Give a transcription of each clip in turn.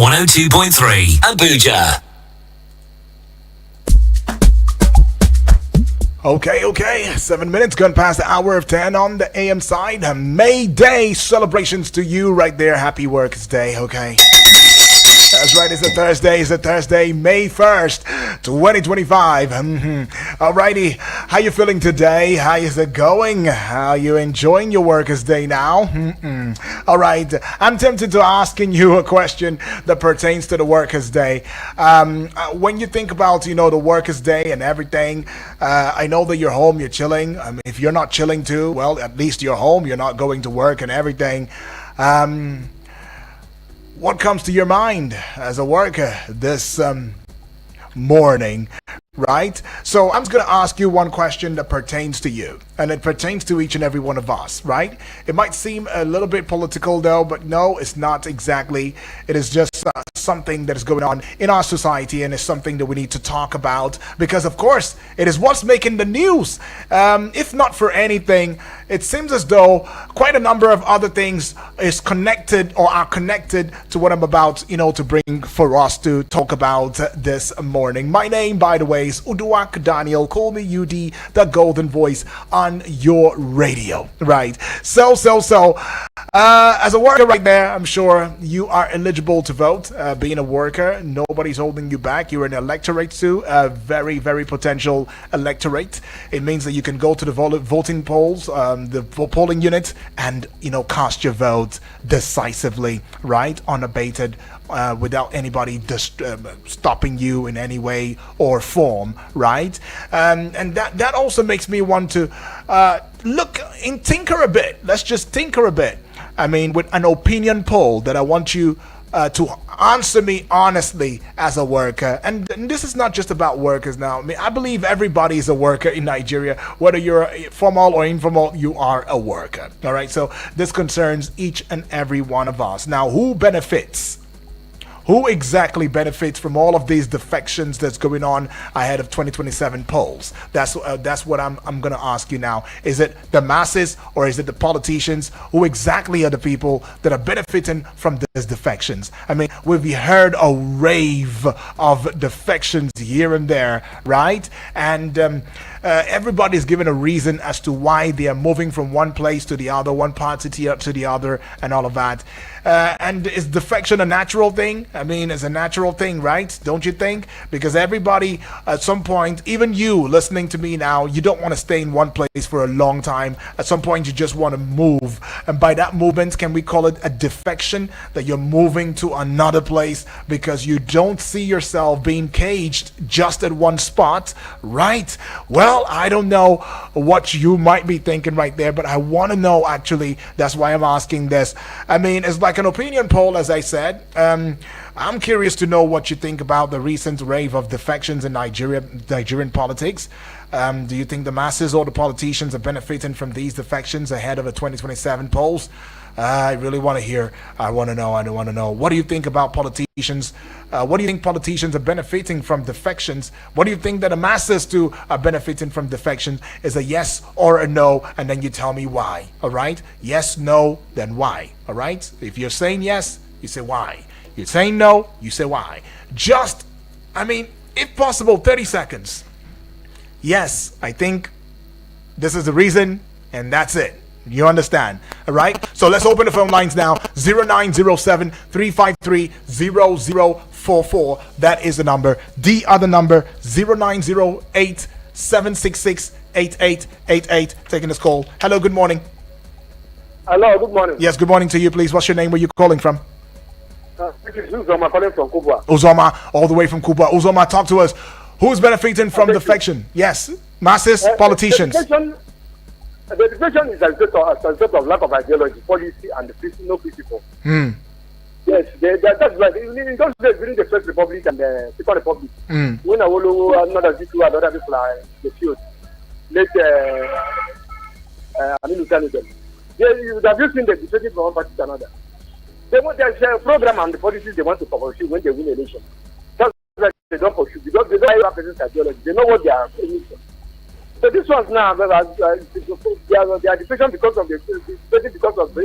102.3 Abuja. Okay. 7 minutes gone past the hour of 10 on the AM side. May Day celebrations to you right there. Happy Workers' Day, okay? That's right, it's a Thursday, May 1st, 2025. Alrighty, how you feeling today? How is it going? How you enjoying your Workers' Day now? Alright, I'm tempted to asking you a question that pertains to the Workers' Day. When you think about, the Workers' Day and everything, I know that you're home, you're chilling. If you're not chilling too, well, at least you're home, you're not going to work and everything. What comes to your mind as a worker this morning, right? So I'm just going to ask you one question that pertains to you, and it pertains to each and every one of us, right? It might seem a little bit political though, but no, it's not exactly. It is just something that is going on in our society, and it's something that we need to talk about because, of course, it is what's making the news. If not for anything, it seems as though quite a number of other things is connected or are connected to what I'm about, to bring for us to talk about this morning. My name, by the way, is Uduak Daniel. Call me UD, the golden voice on your radio, right? So, as a worker right there, I'm sure you are eligible to vote. Being a worker, nobody's holding you back. You're an electorate too, a very, very potential electorate. It means that you can go to the voting polls, the polling unit, and cast your vote decisively, right, unabated, without anybody stopping you in any way or form, right? And that also makes me want to look and tinker a bit. Let's just tinker a bit. With an opinion poll that I want you to answer me honestly as a worker. And this is not just about workers now. I believe everybody is a worker in Nigeria. Whether you're formal or informal, you are a worker. All right, so this concerns each and every one of us. Now, who benefits? Who exactly benefits from all of these defections that's going on ahead of 2027 polls? That's what I'm going to ask you now. Is it the masses or is it the politicians? Who exactly are the people that are benefiting from these defections? We've heard a rave of defections here and there, right? And everybody's given a reason as to why they are moving from one place to the other, one party to the other, and all of that. And is defection a natural thing? It's a natural thing, right? Don't you think? Because everybody, at some point, even you listening to me now, you don't want to stay in one place for a long time. At some point, you just want to move. And by that movement, can we call it a defection? That you're moving to another place because you don't see yourself being caged just at one spot, right? Well, I don't know what you might be thinking right there, but I want to know, actually. That's why I'm asking this. It's like an opinion poll, as I said. I'm curious to know what you think about the recent rave of defections in Nigerian politics. Do you think the masses or the politicians are benefiting from these defections ahead of the 2027 polls? I really want to hear. I want to know. What do you think about politicians? What do you think politicians are benefiting from defections? What do you think that the masses too are benefiting from defections? Is a yes or a no, and then you tell me why. All right? Yes, no, then why. All right? If you're saying yes, you say why. You're saying no, you say why. Just, if possible, 30 seconds. Yes, I think this is the reason, and that's it. You understand? All right? So let's open the phone lines now. 0907-353-0044. That is the number. The other number, 0908-766-8888. Taking this call. Hello, good morning. Hello, good morning. Yes, good morning to you, please. What's your name? Where you calling from? This is Uzoma calling from Kuba. Uzoma, all the way from Cuba. Uzoma, talk to us. Who's benefiting from defection? Yes, masses, politicians. The defection is a result of lack of ideology, policy, and no principle. Yes, that's right. In those days, during the First Republic and the Second Republic, when Awolowo and other people are in the field, you would have seen the defection from one party to another. There's a program and the policies they want to pursue when they win election. That's why they don't pursue because they don't have a ideology. They know what they are aiming for. So this one's now they are defection because of being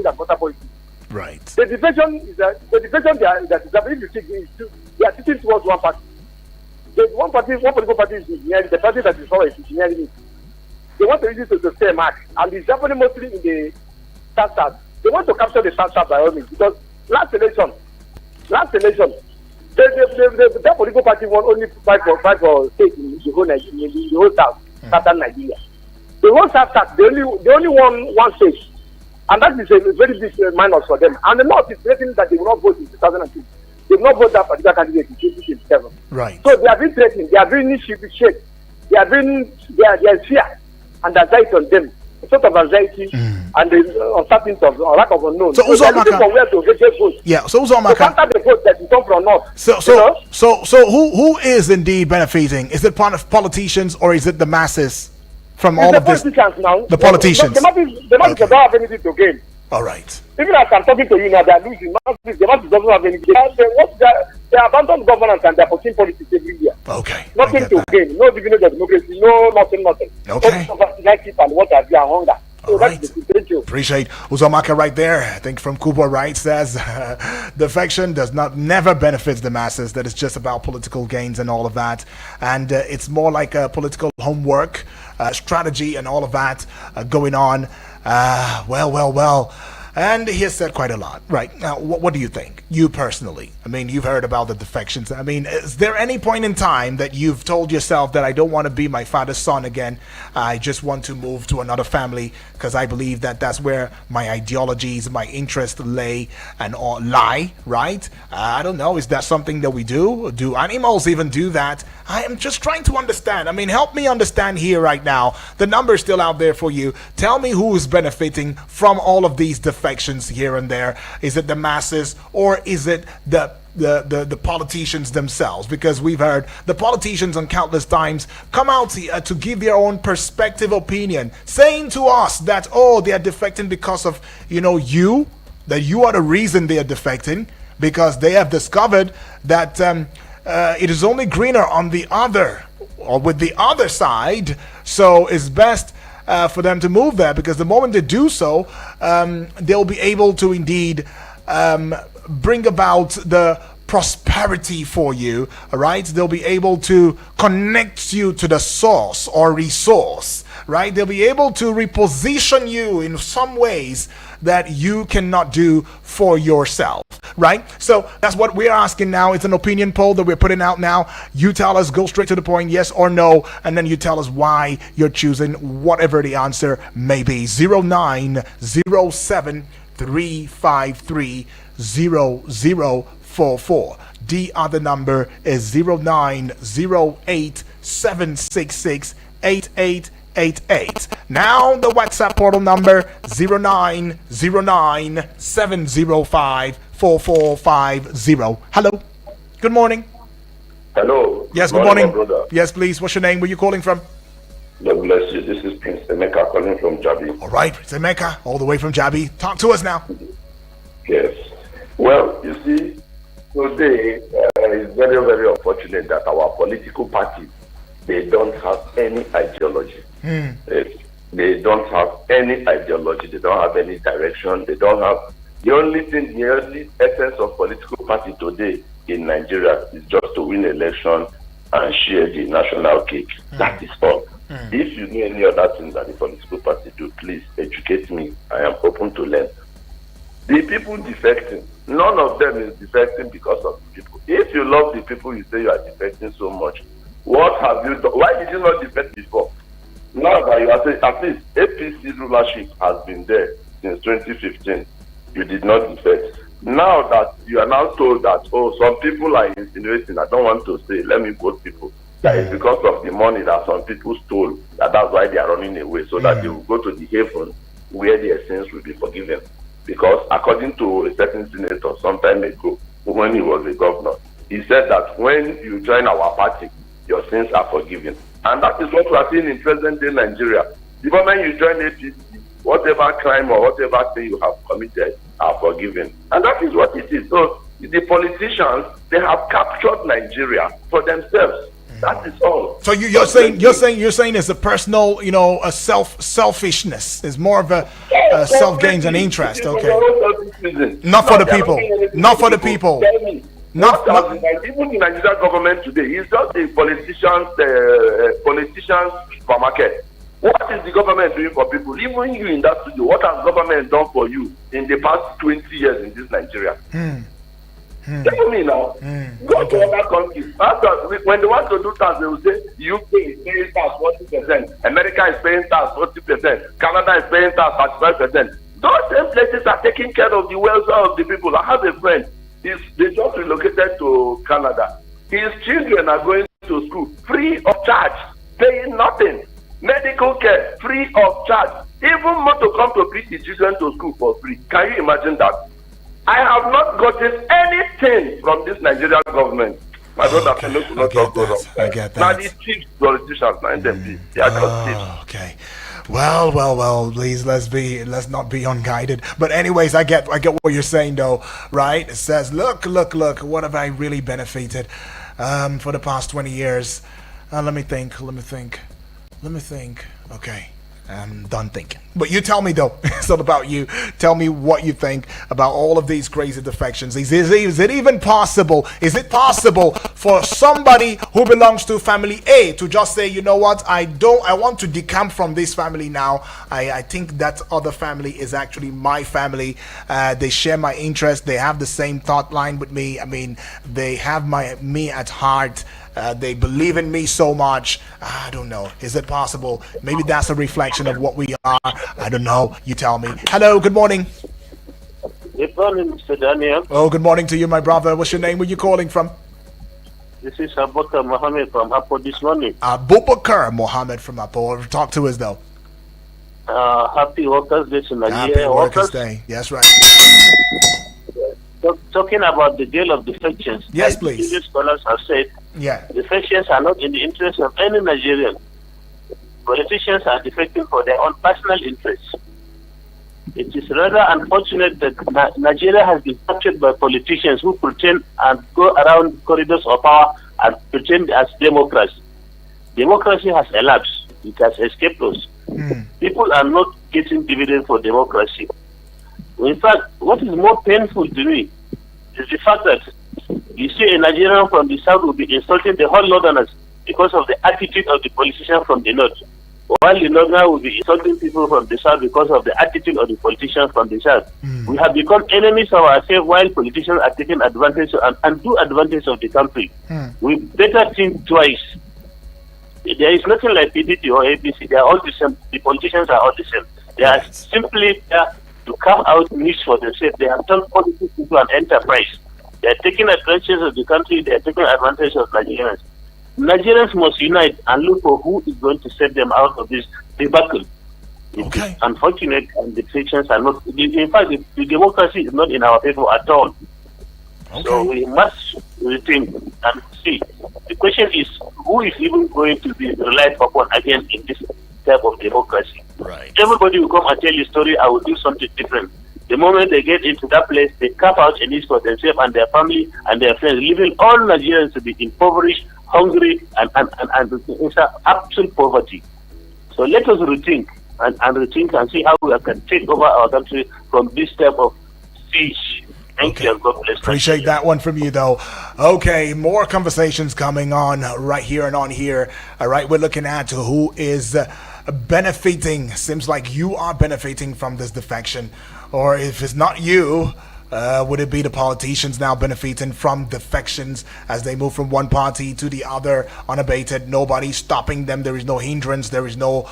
a water policy. Right. The defection is the defection that is happening. If you think they are sitting towards one party. The one political party is engineering. The party that is power is engineering it. They want to use it to stay mark, and it's happening mostly in the South. They want to capture the South by all means, because last election, that political party won only 5 states in the whole Nigeria, in the whole South, Southern Nigeria. The whole South, they only won one state, and that is a very big minus for them. And the North is threatening that they will not vote in 2002. They will not vote that particular candidate in 2027. Right. So they are being threatened. They are being shaped. They are fear and anxiety on them. A sort of anxiety and the uncertainty of lack of unknown. So they are looking for where to get their vote. Yeah. So Uzomaka, after the vote that will come from North. So who is indeed benefiting? Is it politicians or is it the masses from all of this? The politicians now. The politicians. The masses don't have anything to gain. All right. Even as I'm talking to you now, they are losing. The masses doesn't have anything. They abandon governance and they are pursuing politics every year. Okay. Nothing to gain. No dividend of democracy. No nothing. Okay. And what have you and hunger. So All right. that's the thank you. Appreciate Uzomaka right there. I think from Kuba, right, says defection never benefits the masses. That is just about political gains and all of that. And it's more like a political homework, strategy and all of that going on. Well. And he has said quite a lot. Right. Now, what do you think? You personally? I mean, you've heard about the defections. I mean, is there any point in time that you've told yourself that I don't want to be my father's son again? I just want to move to another family because I believe that that's where my ideologies, my interests lay and all lie, right? I don't know. Is that something that we do? Do animals even do that? I am just trying to understand. I mean, help me understand here right now. The number is still out there for you. Tell me who is benefiting from all of these defections here and there. Is it the masses or is it the politicians themselves? Because we've heard the politicians on countless times come out to give their own perspective opinion, saying to us that, oh, they are defecting because of, that you are the reason they are defecting, because they have discovered that it is only greener on the other or with the other side. So it's best for them to move there, because the moment they do so, they'll be able to indeed bring about the prosperity for you. All right, they'll be able to connect you to the source or resource, right? They'll be able to reposition you in some ways that you cannot do for yourself, right? So that's what we're asking now. It's an opinion poll that we're putting out now. You tell us, go straight to the point, yes or no, and then you tell us why you're choosing whatever the answer may be. 0907 353 0044. The other number is 0908 766 8888. Now the WhatsApp portal number 0909 705 4450. Hello. Good morning. Hello. Yes, good morning. Brother. Yes, please. What's your name? Where are you calling from? God bless you. This is Prince Emeka calling from Jabi. All right, Prince Emeka, all the way from Jabi. Talk to us now. Yes. Well, you see, today it's very, very unfortunate that our political parties, they don't have any ideology. They don't have any ideology. They don't have any direction. They don't have... The only essence of political party today in Nigeria is just to win election and share the national cake. That is all. If you know any other thing that the political party do, please educate me. I am open to learn. The people defecting, none of them is defecting because of the people. If you love the people, you say you are defecting so much. What have you done? Why did you not defect before? Now that you are saying, at least APC rulership has been there since 2015. You did not defect. Now that you are now told that, oh, some people are insinuating, I don't want to say, let me quote people, that it's because of the money that some people stole, that's why they are running away, so that they will go to the haven where their sins will be forgiven. Because according to a certain senator some time ago, when he was a governor, he said that when you join our party, your sins are forgiven. And that is what we are seeing in present-day Nigeria. The moment you join APC, whatever crime or whatever thing you have committed are forgiven. And that is what it is. So the politicians, they have captured Nigeria for themselves. That is all. So you're saying it's a personal, a selfishness. It's more of a self gains and interest. Okay. Not for the people. Not for the people. Not even the Nigerian government today. It's just a politicians supermarket. What is the government doing for people? Even you in that studio, what has government done for you in the past 20 years in this Nigeria? Tell me now. Go to other countries. When they want to do tax, they will say UK is paying tax 40%, America is paying tax 40%, Canada is paying tax 35%. Those same places are taking care of the welfare of the people. I have a friend. They just relocated to Canada. His children are going to school free of charge, paying nothing. Medical care free of charge. Even more to come to bring the children to school for free. Can you imagine that? I have not gotten anything from this Nigerian government. My brother, I get that. Now these chief politicians, they are just thieves. Okay. Well, please let's not be unguided. But anyways, I get what you're saying though, right? It says, look, what have I really benefited for the past 20 years? Let me think. Okay. I'm done thinking. But you tell me though, it's all about you. Tell me what you think about all of these crazy defections. Is it even possible? Is it possible for somebody who belongs to family A to just say, you know what, I want to decamp from this family now. I think that other family is actually my family. They share my interest. They have the same thought line with me. I mean, they have me at heart. They believe in me so much. I don't know. Is it possible? Maybe that's a reflection of what we are. I don't know. You tell me. Hello, good morning. Good morning, Mr. Daniel. Oh, good morning to you, my brother. What's your name? Where you calling from? This is Abubakar Mohammed from Apo this morning. Abubakar Mohammed from Apo. Talk to us, though. Happy Workers' Day to Nigeria. Happy Workers' Day. Yes, right. Talking about the deal of defections. Yes, please. Previous scholars have said defections are not in the interest of any Nigerian. Politicians are defecting for their own personal interests. It is rather unfortunate that Nigeria has been captured by politicians who pretend and go around corridors of power and pretend as democrats. Democracy has elapsed. It has escaped us. People are not getting dividend for democracy. In fact, what is more painful to me is the fact that you see a Nigerian from the south will be insulting the whole northerners because of the attitude of the politician from the north, while the northern will be insulting people from the south because of the attitude of the politicians from the south. We have become enemies of ourselves while politicians are taking advantage and do advantage of the country. We better think twice. There is nothing like PDP or APC. They are all the same. The politicians are all the same. They are simply there to come out niche for themselves. They have turned politics into an enterprise. They are taking advantage of the country. They are taking advantage of Nigerians. Nigerians must unite and look for who is going to set them out of this debacle. Okay. It's unfortunate, and the elections are not. In fact, the democracy is not in our favor at all. Okay. So we must rethink and see. The question is, who is even going to be relied upon again in this type of democracy? Right. Everybody will come and tell you a story. I will do something different. The moment they get into that place, they carve out a niche for themselves and their family and their friends, leaving all Nigerians to be impoverished, hungry, and in absolute poverty. So let us rethink and rethink and see how we can take over our country from this type of siege. Thank you, and God bless. Appreciate that one from you, though. Okay, more conversations coming on right here and on here. All right, we're looking at who is benefiting. Seems like you are benefiting from this defection. Or if it's not you, would it be the politicians now benefiting from defections as they move from one party to the other unabated? Nobody stopping them. There is no hindrance. There is no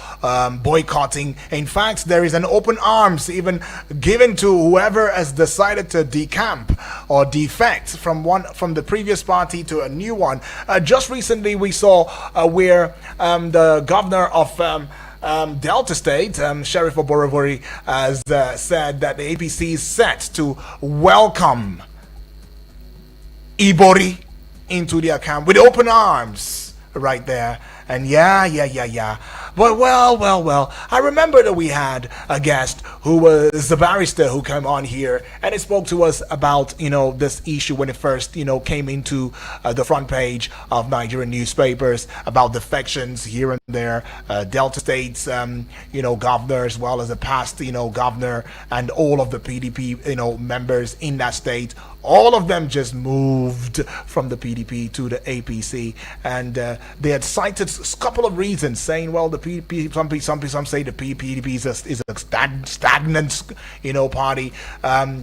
boycotting. In fact, there is an open arms even given to whoever has decided to decamp or defect from the previous party to a new one. Just recently, we saw where the governor of Delta State, Sheriff Oborevori, has said that the APC is set to welcome Ibori into their camp with open arms right there. And yeah. But well. I remember that we had a guest who was a barrister who came on here and he spoke to us about, this issue when it first, came into the front page of Nigerian newspapers about defections here and there, Delta State's, governor as well as the past, governor and all of the PDP, members in that state. All of them just moved from the PDP to the APC, and they had cited a couple of reasons, saying, well, the PDP, some say the PDP is a stagnant, party.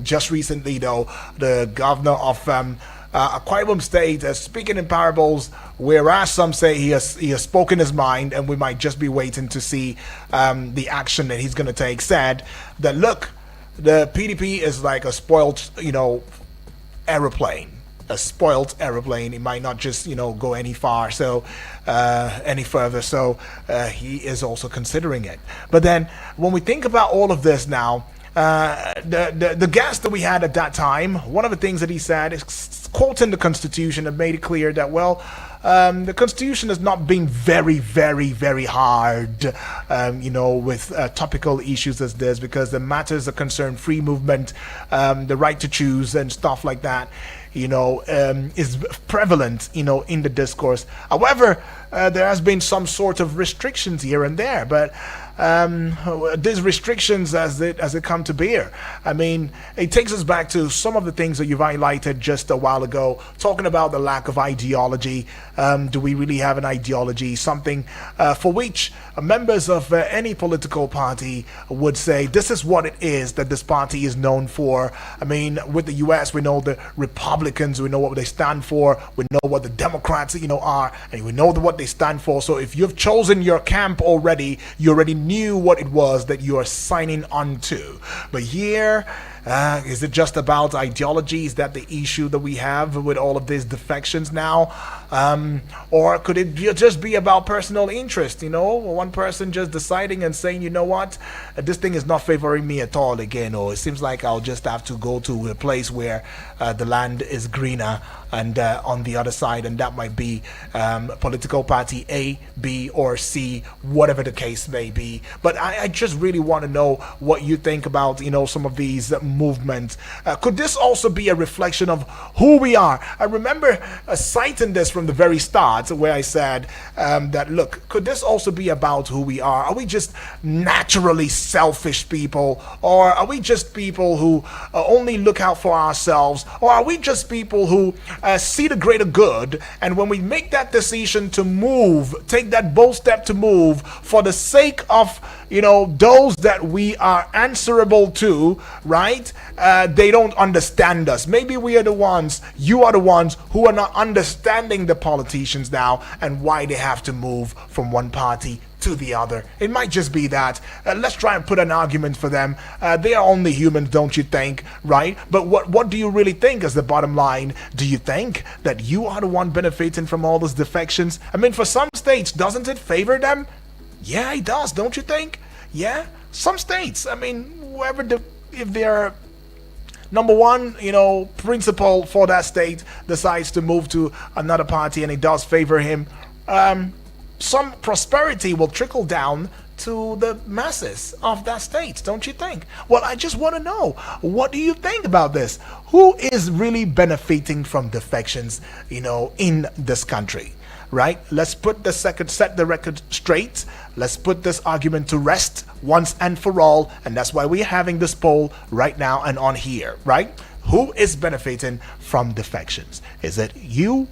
Just recently, though, the governor of Akwa Ibom State, speaking in parables, whereas some say he has spoken his mind, and we might just be waiting to see the action that he's going to take, said that, look, the PDP is like a spoiled, aeroplane, a spoiled aeroplane. It might not just go any further, so he is also considering it. But then when we think about all of this now, the guest that we had at that time, one of the things that he said is quoting the Constitution and made it clear that, well, the Constitution has not been very, very, very hard, with topical issues as this, because the matters that concern free movement, the right to choose and stuff like that, is prevalent, in the discourse. However, there has been some sort of restrictions here and there, but these restrictions as they come to bear, I mean, it takes us back to some of the things that you've highlighted just a while ago, talking about the lack of ideology. Do we really have an ideology? Something for which members of any political party would say this is what it is that this party is known for. I mean, with the US, we know the Republicans, we know what they stand for, we know what the Democrats are, and we know what they stand for. So if you've chosen your camp already, you already knew what it was that you are signing on to. But here, is it just about ideology? Is that the issue that we have with all of these defections now? Or could it just be about personal interest? One person just deciding and saying, you know what, this thing is not favoring me at all again, or it seems like I'll just have to go to a place where the land is greener and on the other side, and that might be political party A, B, or C, whatever the case may be. But I just really want to know what you think about, some of these movements. Could this also be a reflection of who we are? I remember citing this from the very start, where I said that, look, could this also be about who we are? Are we just naturally selfish people, or are we just people who only look out for ourselves, or are we just people who see the greater good, and when we make that decision to move, take that bold step to move for the sake of those that we are answerable to, right? They don't understand us. Maybe we are the ones, you are the ones who are not understanding the politicians now and why they have to move from one party to the other. It might just be that. Let's try and put an argument for them. They are only humans, don't you think, right? But what do you really think is the bottom line? Do you think that you are the one benefiting from all those defections? I mean, for some states, doesn't it favor them? Yeah, it does, don't you think? Yeah, some states. I mean, if they're number one, principal for that state decides to move to another party and it does favor him, some prosperity will trickle down to the masses of that state, don't you think? Well, I just want to know, what do you think about this? Who is really benefiting from defections, in this country? Right? Let's set the record straight. Let's put this argument to rest once and for all. And that's why we're having this poll right now and on here, right? Who is benefiting from defections? Is it you,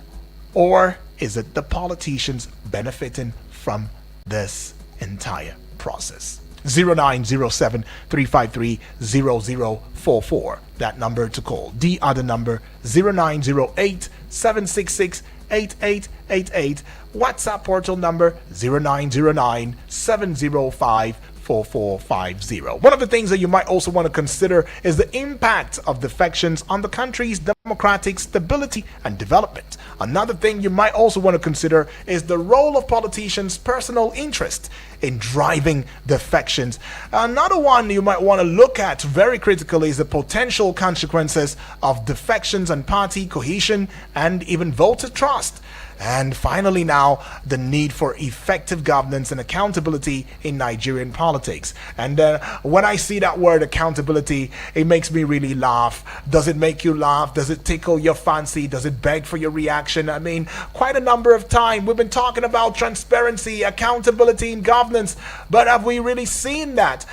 or is it the politicians benefiting from this entire process? 0907-353-0044. That number to call. The other number, 0908-766-8888. WhatsApp portal number 0909-705-4450. One of the things that you might also want to consider is the impact of defections on the country's democratic stability and development. Another thing you might also want to consider is the role of politicians' personal interest in driving defections. Another one you might want to look at very critically is the potential consequences of defections on party cohesion and even voter trust. And finally now, the need for effective governance and accountability in Nigerian politics. And when I see that word accountability, it makes me really laugh. Does it make you laugh? Does it tickle your fancy? Does it beg for your reaction? I mean, quite a number of times we've been talking about transparency, accountability in governance, but have we really seen that?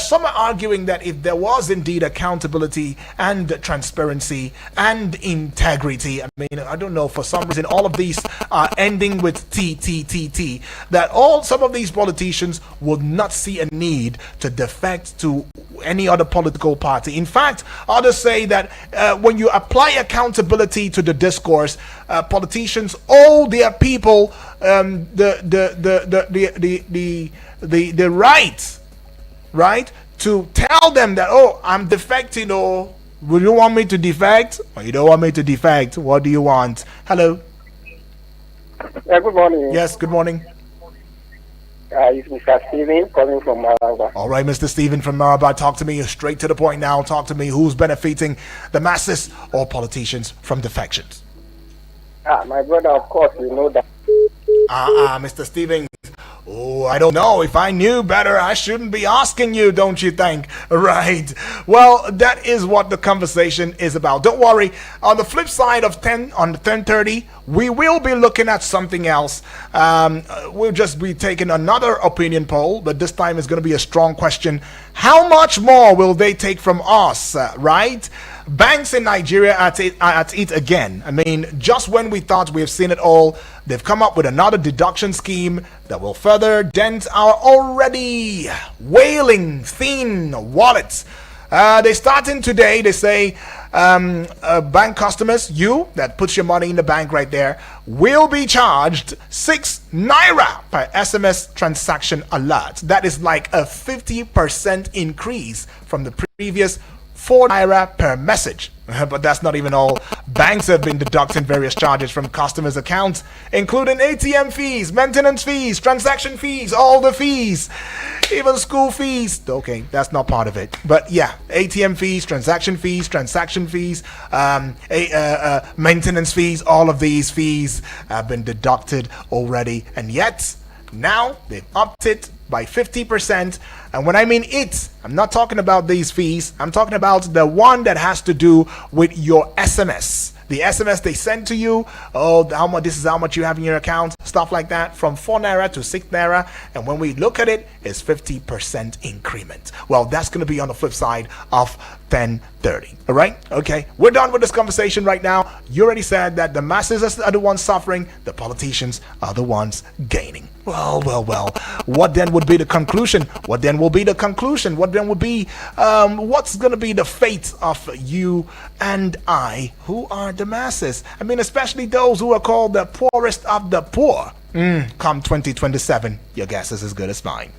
Some are arguing that if there was indeed accountability and transparency and integrity, I mean, I don't know, for some reason all of these are ending with T, that some of these politicians would not see a need to defect to any other political party. In fact, others say that when you apply accountability to the discourse, politicians owe their people the right to tell them that, oh, I'm defecting, or will you want me to defect? Or you don't want me to defect? What do you want? Hello. Good morning. Yes, good morning. It's Mr. Steven calling from Maraba. All right, Mr. Steven from Maraba, talk to me straight to the point now. Talk to me. Who's benefiting, the masses or politicians from defections? My brother, of course, you know that. Mr. Steven. Oh, I don't know. If I knew better, I shouldn't be asking you, don't you think? Right. Well, that is what the conversation is about. Don't worry. On the flip side of 10:30, we will be looking at something else. We'll just be taking another opinion poll, but this time it's going to be a strong question. How much more will they take from us, right? Banks in Nigeria are at it again. I mean, just when we thought we've seen it all, they've come up with another deduction scheme that will further dent our already wailing thin wallets. They're starting today. They say bank customers, you that puts your money in the bank right there, will be charged 6 naira per SMS transaction alert. That is like a 50% increase from the previous 4 naira per message. But that's not even all. Banks have been deducting various charges from customers' accounts, including ATM fees, maintenance fees, transaction fees, all the fees, even school fees. Okay, that's not part of it. But yeah, ATM fees, transaction fees, maintenance fees, all of these fees have been deducted already. And yet, now they've upped it by 50%. And when I mean it, I'm not talking about these fees. I'm talking about the one that has to do with your SMS. The SMS they send to you, oh, how much, this is how much you have in your account, stuff like that, from 4 naira to 6 naira. And when we look at it, it's 50% increment. Well, that's going to be on the flip side of 10:30. All right? Okay, we're done with this conversation right now. You already said that the masses are the ones suffering, the politicians are the ones gaining. Well. What then would be the conclusion? What then will be the conclusion? What then would be, what's going to be the fate of you and I, who are the masses? I mean, especially those who are called the poorest of the poor. Come 2027, your guess is as good as mine.